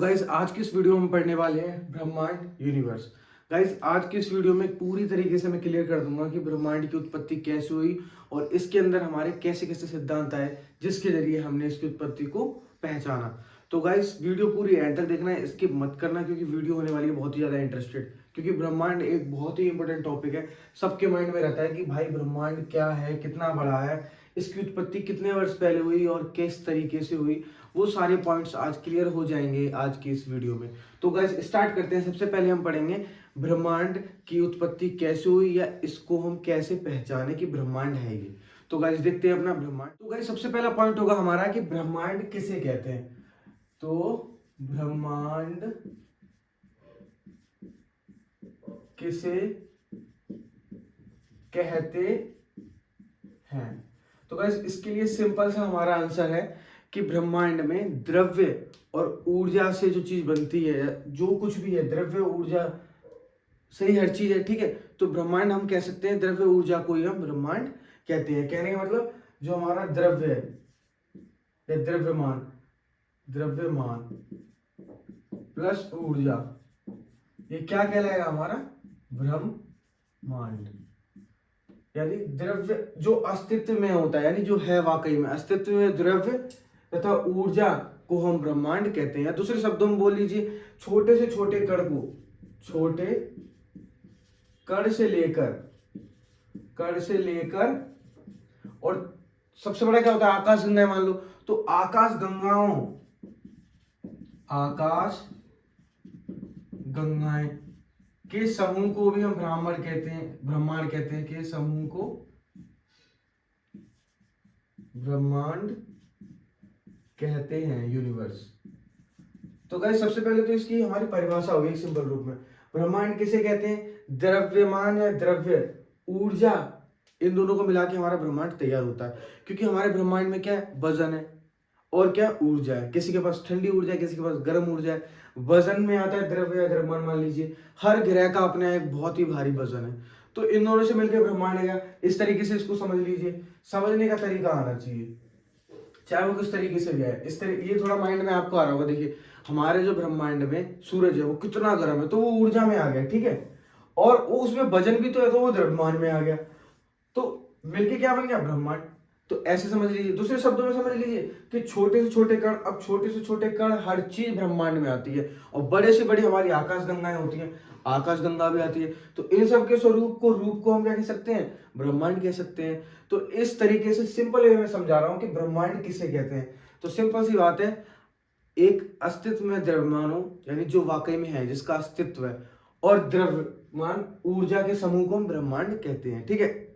Guys आज की इस वीडियो में पढ़ने वाले हैं ब्रह्मांड यूनिवर्स। गाइस आज की इस वीडियो में पूरी तरीके से मैं क्लियर कर दूंगा कि ब्रह्मांड की उत्पत्ति कैसे हुई और इसके अंदर हमारे कैसे कैसे सिद्धांत आए जिसके जरिए हमने इसकी उत्पत्ति को पहचाना। तो गाइस वीडियो पूरी एंड तक देखना है, स्किप मत करना क्योंकि वीडियो होने वाली है बहुत ही ज्यादा इंटरेस्टेड। क्योंकि ब्रह्मांड एक बहुत ही इंपॉर्टेंट टॉपिक है, सबके माइंड में रहता है कि भाई ब्रह्मांड क्या है, कितना बड़ा है, इसकी उत्पत्ति कितने वर्ष पहले हुई और किस तरीके से हुई। वो सारे पॉइंट्स आज क्लियर हो जाएंगे आज की इस वीडियो में। तो गाइस स्टार्ट करते हैं। सबसे पहले हम पढ़ेंगे ब्रह्मांड की उत्पत्ति कैसे हुई या इसको हम कैसे पहचाने कि ब्रह्मांड है ये। तो गाइस देखते हैं अपना ब्रह्मांड। तो गाइस सबसे पहला पॉइंट होगा हमारा कि ब्रह्मांड किसे कहते हैं। तो ब्रह्मांड किसे कहते हैं। तो गाइस इसके लिए सिंपल सा हमारा आंसर है कि ब्रह्मांड में द्रव्य और ऊर्जा से जो चीज बनती है, जो कुछ भी है द्रव्य ऊर्जा से ही हर चीज है, ठीक है। तो ब्रह्मांड हम कह सकते हैं, द्रव्य ऊर्जा को ही हम ब्रह्मांड कहते हैं। कहने का मतलब जो हमारा द्रव्य है या द्रव्यमान प्लस ऊर्जा, ये क्या कहलाएगा हमारा ब्रह्मांड। यानी द्रव्य जो अस्तित्व में होता है, यानी जो है वाकई में अस्तित्व में द्रव्य तथा ऊर्जा को हम ब्रह्मांड कहते हैं। दूसरे शब्दों में बोल लीजिए, छोटे से छोटे कण को, छोटे कण से लेकर और सबसे बड़ा क्या होता है, आकाश गंगाएं मान लो। तो आकाश गंगाएं के समूह को भी हम ब्रह्मांड कहते हैं के समूह को ब्रह्मांड कहते हैं, यूनिवर्स। तो गाइस सबसे पहले तो इसकी हमारी परिभाषा होगी सिंपल रूप में। ब्रह्मांड किसे कहते हैं, द्रव्यमान या द्रव्य ऊर्जा, इन दोनों को मिला के हमारा ब्रह्मांड तैयार होता है। क्योंकि हमारे ब्रह्मांड में क्या है, वजन है और क्या ऊर्जा है। किसी के पास ठंडी ऊर्जा है, किसी के पास गर्म ऊर्जा है। वजन में आता है द्रव्य या द्रव्यमान। मान लीजिए हर ग्रह का अपना एक बहुत ही भारी वजन है, तो इन दोनों से मिलकर ब्रह्मांड है। इस तरीके से इसको समझ लीजिए। समझने का तरीका आना चाहिए, चाहे वो किस तरीके से भी है। इस तरह ये थोड़ा माइंड में आपको आ रहा होगा। देखिए हमारे जो ब्रह्मांड में सूरज है वो कितना गर्म है, तो वो ऊर्जा में आ गया, ठीक है। और वो उसमें वजन भी तो है, तो वो द्रव्यमान में आ गया। तो मिलके क्या बन गया, ब्रह्मांड। तो ऐसे समझ लीजिए। दूसरे शब्दों में समझ लीजिए कि छोटे से छोटे कण, अब छोटे से छोटे कण हर चीज ब्रह्मांड में आती है। और बड़े से बड़ी हमारी आकाश गंगाएं होती हैं, आकाश गंगा भी आती है। तो इन सब के रूप को हम क्या कह सकते हैं, ब्रह्मांड कह सकते हैं। तो इस तरीके से सिंपल वे में समझा रहा हूं कि ब्रह्मांड किसे कहते हैं। तो सिंपल सी बात है, एक अस्तित्व में द्रव्यमान हो, यानी जो वाकई में है, जिसका अस्तित्व है, और द्रव्यमान ऊर्जा के समूह को हम ब्रह्मांड कहते हैं, ठीक है।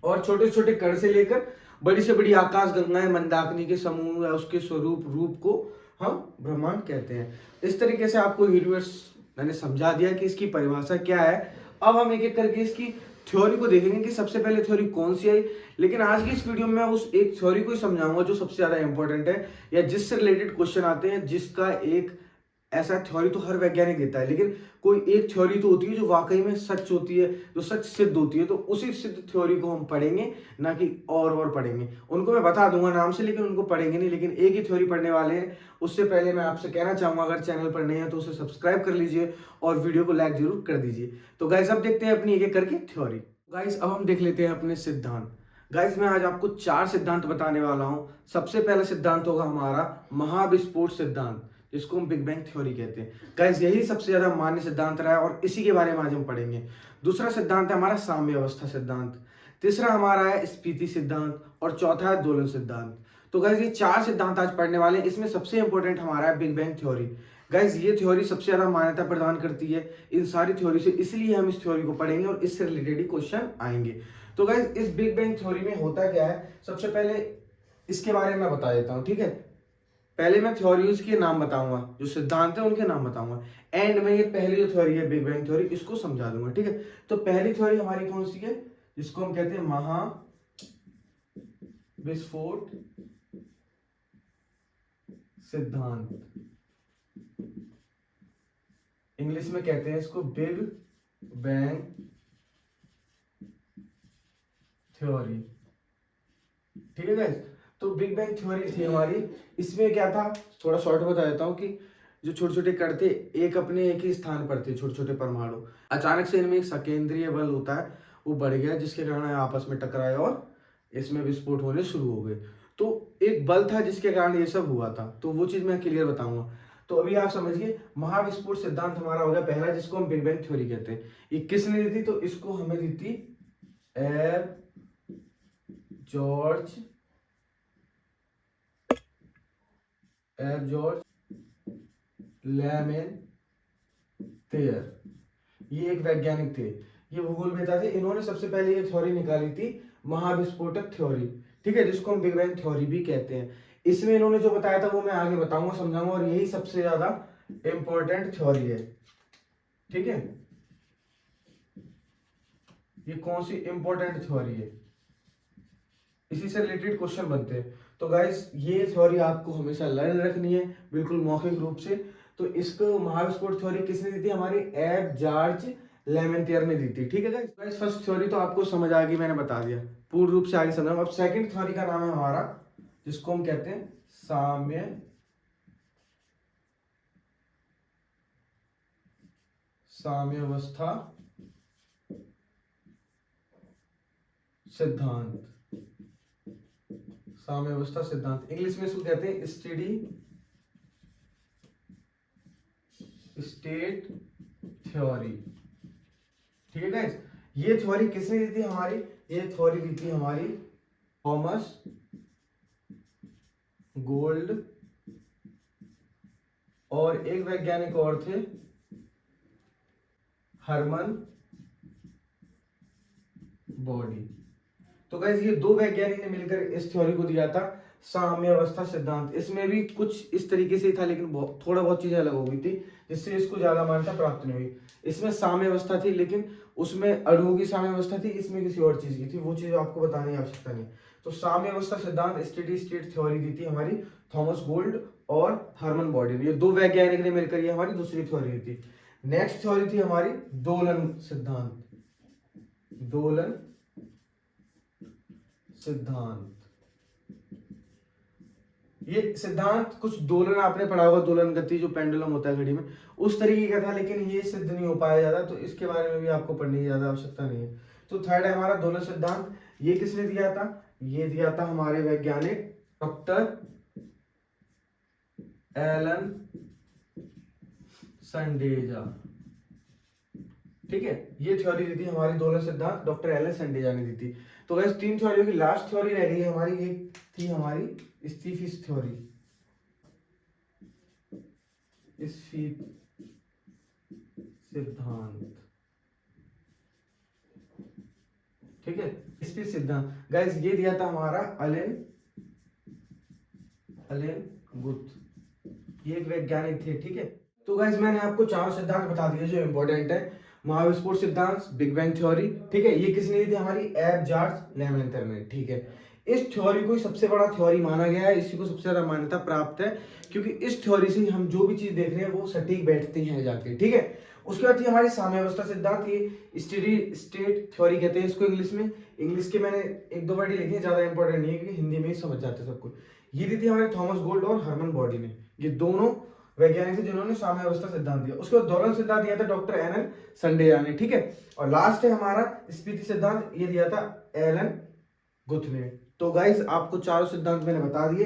और छोटे छोटे कण से लेकर बड़ी से बड़ी आकाश गंगाएं मंदाकिनी के समूह या उसके रूप को हम ब्रह्मांड कहते हैं। इस तरीके से आपको यूनिवर्स मैंने समझा दिया कि इसकी परिभाषा क्या है। अब हम एक एक करके इसकी थ्योरी को देखेंगे कि सबसे पहले थ्योरी कौन सी आई। लेकिन आज की इस वीडियो में मैं उस एक थ्योरी को ही समझाऊंगा जो सबसे ज्यादा इंपॉर्टेंट है, या जिससे रिलेटेड क्वेश्चन आते हैं, जिसका एक ऐसा थ्योरी तो हर वैज्ञानिक देता है, लेकिन कोई एक थ्योरी तो होती है जो वाकई में सच होती है, जो सच सिद्ध होती है। तो उसी सिद्ध थ्योरी को हम पढ़ेंगे, ना कि और पढ़ेंगे। उनको मैं बता दूंगा नाम से, लेकिन उनको पढ़ेंगे नहीं, लेकिन एक ही थ्योरी पढ़ने वाले हैं। उससे पहले मैं आपसे कहना चाहूंगा, अगर चैनल पर नए हैं तो उसे सब्सक्राइब कर लीजिए और वीडियो को लाइक जरूर कर दीजिए। तो गाइस अब देखते हैं अपनी एक एक करके थ्योरी। गाइस अब हम देख लेते हैं अपने सिद्धांत। गाइस मैं आज आपको 4 सिद्धांत बताने वाला हूं। सबसे पहला सिद्धांत होगा हमारा महाविस्फोट सिद्धांत, जिसको हम बिग बैंग थ्योरी कहते हैं। गाइस यही सबसे ज्यादा मान्य सिद्धांत रहा है और इसी के बारे में आज हम पढ़ेंगे। दूसरा सिद्धांत है हमारा साम्य अवस्था सिद्धांत। तीसरा हमारा है स्पीति सिद्धांत और चौथा है दोलन सिद्धांत। तो गाइस ये 4 सिद्धांत आज पढ़ने वाले हैं। इसमें सबसे इंपॉर्टेंट हमारा है बिग बैंग थ्योरी। गाइस ये थ्योरी सबसे ज्यादा मान्यता प्रदान करती है इन सारी थ्योरी से, इसलिए हम इस थ्योरी को पढ़ेंगे और इससे रिलेटेड ही क्वेश्चन आएंगे। तो गाइस इस बिग बैंग थ्योरी में होता क्या है, सबसे पहले इसके बारे में बता देता हूं, ठीक है। पहले मैं थ्योरीज के नाम बताऊंगा, जो सिद्धांत है उनके नाम बताऊंगा। एंड में ये पहली जो थ्योरी है बिग बैंग थ्योरी, इसको समझा दूंगा, ठीक है। तो पहली थ्योरी हमारी कौन सी है, जिसको हम कहते हैं महाविस्फोट सिद्धांत। इंग्लिश में कहते हैं इसको बिग बैंग थ्योरी, ठीक है गाइस। तो बिग बैंग थ्योरी थी हमारी। इसमें क्या था, थोड़ा शॉर्ट बता देता हूं कि जो छोटे छोटे कण थे एक अपने एक ही स्थान पर थे, छोटे छोटे परमाणु, अचानक से इनमें एक सकेंद्रीय बल होता है वो बढ़ गया, जिसके कारण आपस में टकराए और इसमें विस्फोट होने शुरू हो गए। तो एक बल था जिसके कारण ये सब हुआ था, तो वो चीज मैं क्लियर बताऊंगा। तो अभी आप समझिए, महाविस्फोट सिद्धांत हमारा हो गया पहला, जिसको हम बिग बैंग थ्योरी कहते हैं। ये किसने दी थी? तो इसको हमें दी थी एब जॉर्ज लेमेन-तेयर। ये एक वैज्ञानिक थे, ये भूगोलवेता थे। इन्होंने सबसे पहले ये थ्योरी निकाली थी, महाविस्फोटक थ्योरी, ठीक है, जिसको हम बिग बैंग थ्योरी भी कहते हैं। इसमें इन्होंने जो बताया था वो मैं आगे बताऊंगा, समझाऊंगा, और यही सबसे ज्यादा इंपॉर्टेंट थ्योरी है, ठीक है। ये कौन सी इंपॉर्टेंट थ्योरी है, इसी से रिलेटेड क्वेश्चन बनते हैं। तो गाइस ये थ्योरी आपको हमेशा लर्न रखनी है, बिल्कुल मौखिक रूप से। तो इसको महाविस्फोट थ्योरी किसने दी थी? हमारी एब जॉर्ज लेमेंटियर ने दी थी, ठीक है गाइस। फर्स्ट थ्योरी तो आपको समझ आ गई, मैंने बता दिया पूर्ण रूप से, आगे समझाऊंगा। अब सेकंड थ्योरी का नाम है हमारा, जिसको हम कहते हैं साम्यावस्था सिद्धांत। साम्यावस्था सिद्धांत इंग्लिश में इसको कहते हैं स्टेडी स्टेट थ्योरी, ठीक है गाइस। ये थ्योरी किसने दी थी हमारी? ये थ्योरी दी थी हमारी थॉमस गोल्ड और एक वैज्ञानिक और थे, हरमन बॉडी। तो गाइस ये दो वैज्ञानिक ने मिलकर इस थ्योरी को दिया था साम्यावस्था सिद्धांत। इसमें भी कुछ इस तरीके से ही था, लेकिन थोड़ा बहुत चीजें अलग हो गई थी, जिससे इसको ज्यादा मान्यता प्राप्त नहीं हुई। इसमें साम्यावस्था थी, लेकिन उसमें अणुओं की साम्यावस्था थी, इसमें किसी और चीज की थी, वो चीज आपको बताने की आवश्यकता नहीं। तो साम्यावस्था सिद्धांत स्टेडी स्टेट थ्योरी दी थी हमारी थॉमस गोल्ड और हरमन बॉडी ने। ये दो वैज्ञानिक ने मिलकर ये हमारी दूसरी थ्योरी दी थी। नेक्स्ट थ्योरी थी हमारी दोलन सिद्धांत। दोलन सिद्धांत, ये सिद्धांत कुछ दोलन आपने पढ़ा होगा, दोलन गति जो पेंडुलम होता है घड़ी में, उस तरीके का था, लेकिन ये सिद्ध नहीं हो पाया ज्यादा, तो इसके बारे में भी आपको पढ़ने की ज्यादा आवश्यकता नहीं है। तो थर्ड है हमारा दोलन सिद्धांत। ये किसने दिया था? ये दिया था हमारे वैज्ञानिक डॉक्टर एलन संडेजा, ठीक है। ये थ्योरी दी थी हमारी दोलन सिद्धांत, डॉक्टर एलन संडेजा ने दी थी। तो वैसे तीन थ्योरी की लास्ट थ्योरी रह गई हमारी, एक थी हमारी स्टीफिस थ्योरी, सिद्धांत, ठीक है। स्पीच सिद्धांत गाइस ये दिया था हमारा अलेन गुथ, ये एक वैज्ञानिक थे, ठीक है। तो गाइस मैंने आपको चारों सिद्धांत बता दिए जो इंपॉर्टेंट है। महाविस्फोट सिद्धांत, बिग बैंग थ्योरी, ठीक है, ये किसने दी थी? हमारी एब जॉर्ज लेमेंटर ने, ठीक है। इस थ्योरी को सबसे बड़ा थ्योरी माना गया है, इसी को सबसे ज्यादा मान्यता प्राप्त है, क्योंकि इस थ्योरी से हम जो भी चीज देख रहे हैं वो सटीक बैठती हैं जाके, ठीक है। उसके बाद थी हमारी साम्यावस्था सिद्धांत, ये स्टेडी स्टेट थ्योरी कहते हैं इसको इंग्लिश में। इंग्लिश के मैंने एक दो वर्ड लिखे हैं, ज्यादा इंपॉर्टेंट नहीं है, क्योंकि हिंदी में ही समझ जाते हैं सब कुछ। ये दी थी हमारे थॉमस गोल्ड और हरमन बॉडी ने, ये दोनों वैज्ञानिक थे जिन्होंने साम्यावस्था सिद्धांत दिया। उसके बाद दोलन सिद्धांत दिया था डॉक्टर एलन संडेजा ने, ठीक है। और लास्ट है हमारा स्पीति सिद्धांत, ये दिया था एलन गुथ ने। तो गाइस आपको चारों सिद्धांत मैंने बता दिए।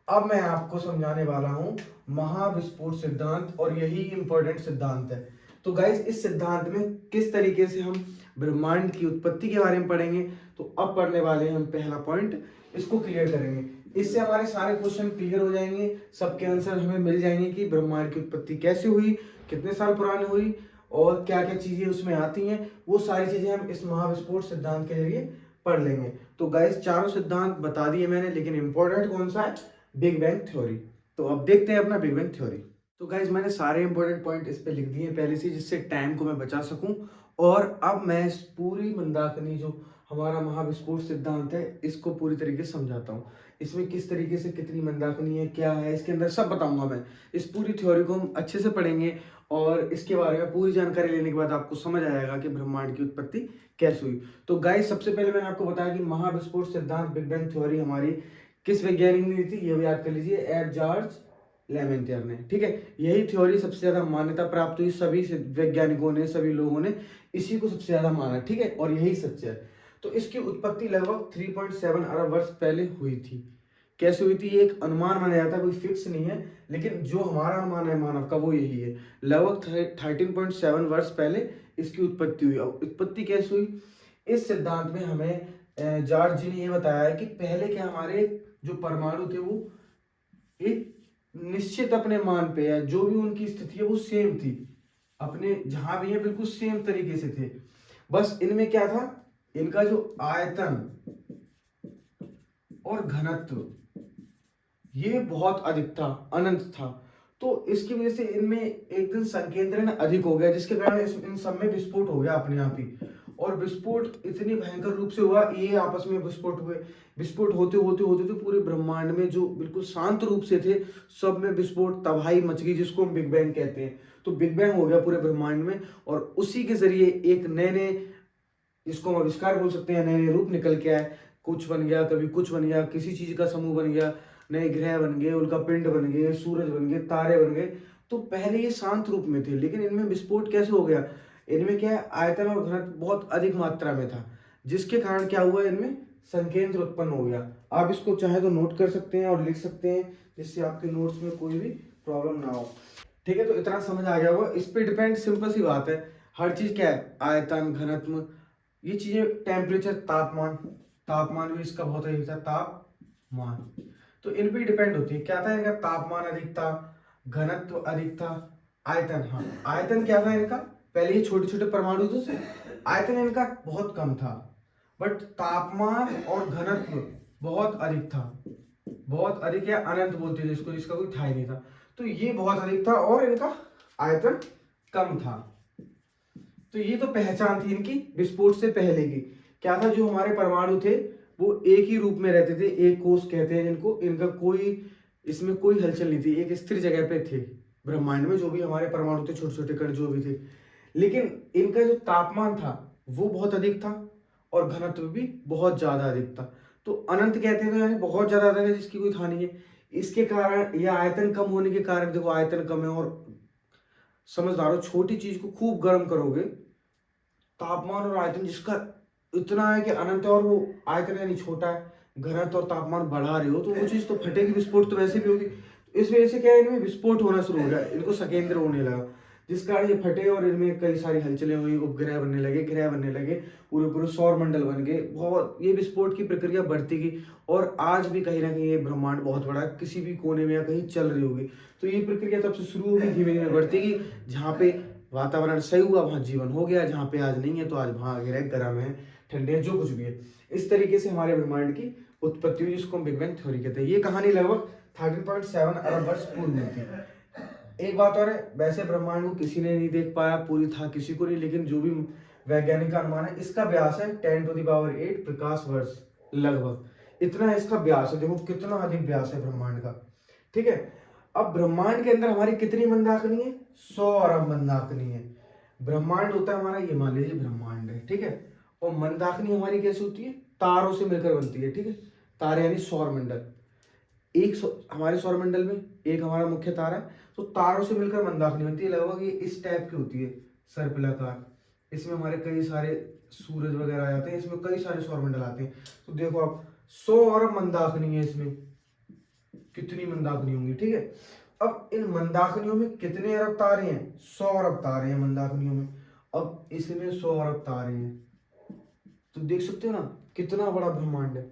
अब मैं आपको समझाने वाला हूं महाविस्फोट सिद्धांत, और यही इंपॉर्टेंट सिद्धांत है। तो गाइस इस सिद्धांत में किस तरीके से हम ब्रह्मांड की उत्पत्ति के बारे में पढ़ेंगे, तो अब पढ़ने वाले हैं हम पहला पॉइंट, इसको क्लियर करेंगे। इससे हमारे सारे क्वेश्चन क्लियर हो जाएंगे, सबके आंसर हमें मिल जाएंगे कि ब्रह्मांड की उत्पत्ति कैसे हुई, कितने साल पुरानी हुई, और क्या क्या चीजें उसमें आती हैं, वो सारी चीजें हम इस महाविस्फोट सिद्धांत के जरिए पढ़ लेंगे। तो गाइस चारों सिद्धांत बता दिए मैंने, लेकिन इंपॉर्टेंट कौन सा है? Big bang theory. तो अब देखते हैं अपना बिग बैंग थ्योरी। तो गाइज मैंने सारे इंपॉर्टेंट पॉइंट इस पे लिख दिए पहले से, जिससे टाइम को मैं बचा सकूं। और अब मैं इस पूरी मंदाकिनी जो हमारा महाविस्फोट सिद्धांत है इसको पूरी तरीके से समझाता हूँ। इसमें किस तरीके से कितनी मंदाकिनी है, क्या है इसके अंदर, सब बताऊंगा मैं। इस पूरी थ्योरी को हम अच्छे से पढ़ेंगे, और इसके बारे में पूरी जानकारी लेने के बाद आपको समझ आएगा कि ब्रह्मांड की उत्पत्ति कैसे हुई। तो गाइज सबसे पहले मैंने आपको बताया कि महाविस्फोट सिद्धांत, बिग बैंग थ्योरी हमारी किस वैज्ञानिक ने दी थी, ये भी याद कर लीजिए, एब जॉर्ज लेमेंटियर ने, ठीक है। यही थ्योरी सबसे ज्यादा मान्यता प्राप्त हुई, सभी वैज्ञानिकों ने, सभी लोगों ने इसी को सबसे ज्यादा माना, ठीक है, और यही सच है। तो इसकी उत्पत्ति लगभग 3.7 अरब वर्ष पहले हुई थी। कैसे हुई थी, ये एक अनुमान माना जाता है, कोई फिक्स नहीं है, लेकिन जो हमारा अनुमान है मानव का वो यही है। लगभग 13.7 वर्ष पहले इसकी उत्पत्ति हुई। अब उत्पत्ति कैसे हुई, इस सिद्धांत में हमें जॉर्ज जी ने ये बताया है कि पहले के हमारे जो परमाणु थे वो एक निश्चित अपने मान पे है, जो भी उनकी स्थिति है वो सेम थी, अपने जहां भी है बिल्कुल सेम तरीके से थे। बस इनमें क्या था, इनका जो आयतन और घनत्व ये बहुत अधिक था, अनंत था। तो इसकी वजह से इनमें एक दिन संकेंद्रण अधिक हो गया, जिसके कारण इन सब में विस्फोट हो गया अपने आप ही। और विस्फोट इतनी भयंकर रूप से हुआ, ये आपस में विस्फोट हुए, विस्फोट होते होते होते तो पूरे ब्रह्मांड में जो बिल्कुल शांत रूप से थे सब में विस्फोट, तबाही मच गई, जिसको हम बिग बैंग कहते हैं। तो बिग बैंग हो गया पूरे ब्रह्मांड में, और उसी के जरिए एक नए नए, इसको हम आविष्कार बोल सकते हैं, नए नए रूप निकल के आए। कुछ बन गया, कभी कुछ बन गया, किसी चीज का समूह बन गया, नए ग्रह बन गए, उल्का पिंड बन गए, सूरज बन गए, तारे बन गए। तो पहले ये शांत रूप में थे, लेकिन इनमें विस्फोट कैसे हो गया, इनमें क्या है, आयतन और घनत्व बहुत अधिक मात्रा में था, जिसके कारण क्या हुआ, इनमें संकेंद्र उत्पन्न हो गया। आप इसको चाहे तो नोट कर सकते हैं और लिख सकते हैं, जिससे आपके नोट्स में कोई भी प्रॉब्लम ना हो, ठीक है। तो इतना समझ आ गया होगा। इस पे डिपेंड, सिंपल सी बात है, हर चीज क्या है, आयतन, घनत्व, ये चीजें, टेम्परेचर, तापमान, तापमान भी इसका बहुत अधिक था, तापमान, तो इन पे डिपेंड होती है। क्या था इनका, तापमान अधिक था, घनत्व अधिक था, आयतन, हाँ आयतन क्या था इनका, पहले ये छोटे छोटे परमाणु थे, आयतन इनका बहुत कम था, बट तापमान और घनत्व बहुत अधिक था, बहुत अधिक, या अनंत बोलते थे इसको, जिसका कोई था ही नहीं था। तो ये बहुत अधिक था और इनका आयतन कम था। तो ये तो पहचान थी इनकी विस्फोट से पहले की। क्या था, जो हमारे परमाणु थे वो एक ही रूप में रहते थे, एक कोष कहते हैं जिनको, इनका कोई, इसमें कोई हलचल नहीं थी, एक स्थिर जगह पे थे ब्रह्मांड में, जो भी हमारे परमाणु थे, छोटे छोटे कण जो भी थे। लेकिन इनका जो तापमान था वो बहुत अधिक था और घनत्व भी बहुत ज्यादा अधिक था। तो अनंत कहते हैं, तो यानी बहुत ज्यादा अधिक है, जिसकी कोई था नहीं है। इसके कारण, या आयतन कम होने के कारण, देखो आयतन कम है और समझदारो, छोटी चीज को खूब गर्म करोगे, तापमान और आयतन जिसका इतना है कि अनंत है, और वो आयतन यानी छोटा है, घनत्व और तापमान बढ़ा रहे हो, तो वो चीज तो फटेगी, विस्फोट तो वैसे भी होगी। इस वजह से क्या है, इनमें विस्फोट होना शुरू हो गया, इनको सकेंद्र होने लगा, जिस कारण ये फटे और इनमें कई सारी हलचलें हुई, उपग्रह बनने लगे, ग्रह बनने लगे, पूरे पूरे सौर मंडल बन गए, बहुत ये विस्फोट की प्रक्रिया बढ़ती गई। और आज भी कहीं ना कहीं ये ब्रह्मांड बहुत बड़ा है, किसी भी कोने में या कहीं चल रही होगी। तो ये प्रक्रिया तब से शुरू होगी, धीमे धीमे बढ़ती गई, जहाँ पे वातावरण सही हुआ वहां जीवन हो गया, जहाँ पे आज नहीं है तो आज वहां आगे गर्म है, ठंडे है, जो कुछ भी है। इस तरीके से हमारे ब्रह्मांड की उत्पत्ति हुई, जिसको हम बिग बैंग थ्योरी कहते हैं। ये कहानी लगभग 13.7 अरब वर्ष पूर्व हुई थी। एक बात और है, वैसे ब्रह्मांड को किसी ने नहीं देख पाया, पूरी था किसी को नहीं, लेकिन जो भी वैज्ञानिक का अनुमान है, इसका व्यास है 10⁸ प्रकाश वर्ष, लगभग इतना इसका व्यास है। देखो कितना अधिक व्यास है ब्रह्मांड का, ठीक है। अब ब्रह्मांड के अंदर हमारी कितनी मंदाकिनी है, 100 अरब मंदाकिनी है। ब्रह्मांड होता है हमारा, ये मान लीजिए ब्रह्मांड है, ठीक है। और मंदाकिनी हमारी कैसे होती है, तारों से मिलकर बनती है, ठीक है। तारे यानी सौर मंडल, हमारे सौर मंडल में एक हमारा मुख्य तारा है, तो तारों से मिलकर मंदाकिनी बनती है। लगभग ये इस टाइप की होती है, सर्पिलाकार। इसमें हमारे कई सारे सूरज वगैरह आ जाते हैं, इसमें कई सारे सौर मंडल आते हैं। तो देखो आप, 100 अरब मंदाकिनी है इसमें, कितनी मंदाकिनी होंगी, ठीक है। अब इन मंदाकिनियों में कितने अरब तारे हैं, 100 अरब तारे हैं मंदाकिनियों में। अब इसमें 100 अरब तारे हैं, तो देख सकते हो ना कितना बड़ा ब्रह्मांड है।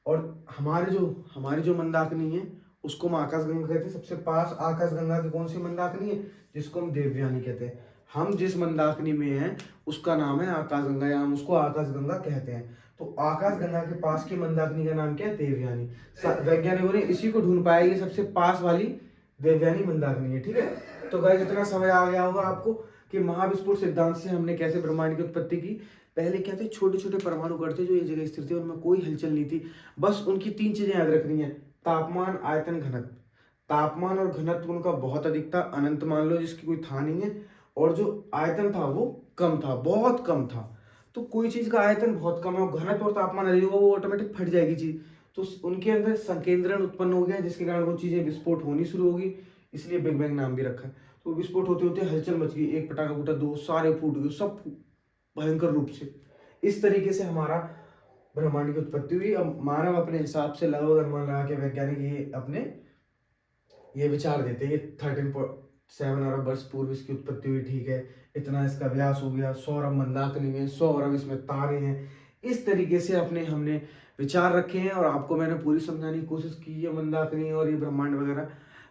और हमारी जो मंदाकिनी है उसको हम आकाशगंगा कहते हैं। सबसे पास आकाशगंगा की कौन सी मंदाकिनी है, जिसको हम देवयानी कहते हैं। हम जिस मंदाकिनी में हैं उसका नाम है आकाशगंगा, या हम उसको आकाशगंगा कहते हैं। तो आकाशगंगा के पास की मंदाकिनी का नाम क्या है, देवयानी। वैज्ञानिकों ने इसी को ढूंढ पाया, ये सबसे पास वाली देवयानी मंदाकिनी है, ठीक है। तो गाइस इतना समझ आ गया होगा आपको कि महाविस्फोट सिद्धांत से हमने कैसे ब्रह्मांड की उत्पत्ति की। पहले क्या थे, छोटे छोटे परमाणु कण थे जो एक जगह स्थिर थे, उनमें कोई हलचल नहीं थी। बस उनकी 3 चीजें याद रखनी है, तापमान, आयतन, घनत्व। तापमान और घनत्व उनका बहुत अधिक था, अनंत मान लो, जिसकी कोई था नहीं है। और जो आयतन था वो कम था, बहुत कम था। तो कोई चीज का आयतन बहुत कम है और घनत्व और तापमान अधिक होगा, वो ऑटोमेटिक फट जाएगी चीज। तो उनके अंदर संकेंद्रण उत्पन्न हो गया, जिसके कारण वो चीजें विस्फोट होनी शुरू होगी, इसलिए बिग बैंग नाम भी रखा है। तो विस्फोट होते होते हलचल मच गई, एक पटाखा फूटा, दो, सारे फूट गए, सब भयंकर रूप से। इस तरीके से हमारा ब्रह्मांड की उत्पत्ति हुई। अब मानव अपने हिसाब से लगभग अनुमान लगा के वैज्ञानिक ये विचार देते हैं ये 13.7 अरब वर्ष पूर्व इसकी उत्पत्ति हुई, ठीक है, इतना इसका व्यास हो गया, 100 अरब मंदाकिनी में, 100 अरब इसमें तारे हैं। इस तरीके से हमने विचार रखे हैं और आपको मैंने पूरी समझाने की कोशिश की है मंदाकिनी और ये ब्रह्मांड वगैरह।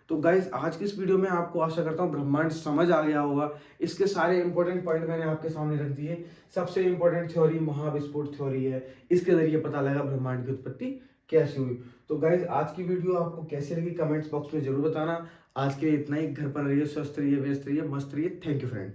तो गाइज आज की इस वीडियो में आपको आशा करता हूँ ब्रह्मांड समझ आ गया होगा। इसके सारे इंपॉर्टेंट पॉइंट मैंने आपके सामने रख दिए। सबसे इंपॉर्टेंट थ्योरी महाविस्फोट थ्योरी है, इसके जरिए पता लगा ब्रह्मांड की उत्पत्ति कैसे हुई। तो गाइज आज की वीडियो आपको कैसी लगी कमेंट्स बॉक्स में जरूर बताना। आज के लिए इतना ही। घर पर रहिए, स्वस्थ रहिए, व्यस्त रहिए, मस्त रहिए। Thank you friend.